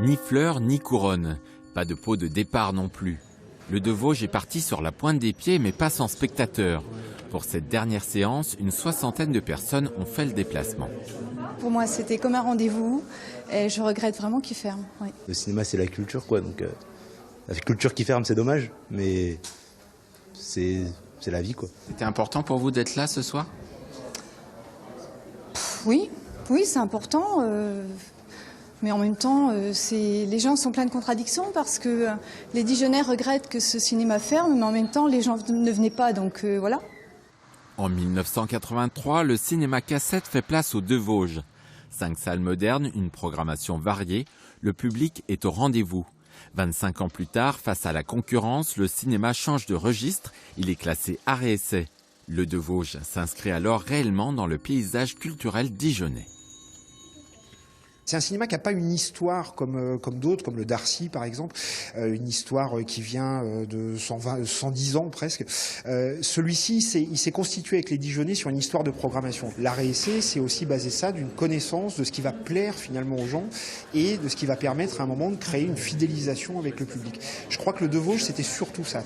Ni fleurs, ni couronne. Pas de pot de départ non plus. Le De Vosges est parti sur la pointe des pieds, mais pas sans spectateurs. Pour cette dernière séance, une 60aine de personnes ont fait le déplacement. Pour moi, c'était comme un rendez-vous et je regrette vraiment qu'il ferme. Oui. Le cinéma, c'est la culture, quoi. Donc, la culture qui ferme, c'est dommage, mais c'est la vie, quoi. C'était important pour vous d'être là ce soir ? Oui, c'est important. Mais en même temps, les gens sont pleins de contradictions parce que les Dijonnais regrettent que ce cinéma ferme, mais en même temps, les gens ne venaient pas, donc voilà. En 1983, le cinéma cassette fait place au De Vosges. 5 salles modernes, une programmation variée, le public est au rendez-vous. 25 ans plus tard, face à la concurrence, le cinéma change de registre, il est classé art et essai. Le De Vosges s'inscrit alors réellement dans le paysage culturel dijonnais. C'est un cinéma qui n'a pas une histoire comme d'autres, comme le Darcy par exemple, une histoire qui vient de 110 ans presque. Celui-ci, il s'est constitué avec les Dijonnais sur une histoire de programmation. L'art et essai, c'est aussi basé ça d'une connaissance de ce qui va plaire finalement aux gens et de ce qui va permettre à un moment de créer une fidélisation avec le public. Je crois que le De Vosges, c'était surtout ça.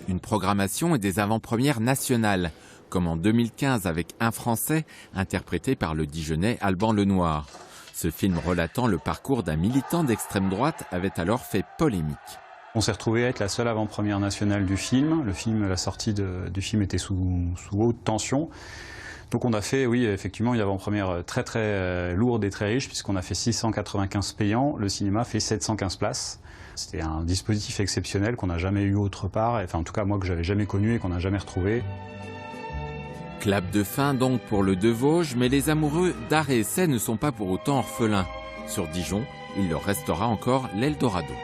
Une programmation et des avant-premières nationales, comme en 2015 avec Un Français, interprété par le Dijonnais Alban Lenoir. Ce film relatant le parcours d'un militant d'extrême droite avait alors fait polémique. On s'est retrouvé à être la seule avant-première nationale du film. La sortie du film était sous haute tension. Donc on a fait, oui, effectivement, une avant-première très très lourde et très riche, puisqu'on a fait 695 payants. Le cinéma fait 715 places. C'était un dispositif exceptionnel qu'on n'a jamais eu autre part, enfin en tout cas moi que j'avais jamais connu et qu'on n'a jamais retrouvé. Clap de fin donc pour le De Vosges, mais les amoureux d'art et essai ne sont pas pour autant orphelins. Sur Dijon, il leur restera encore l'Eldorado.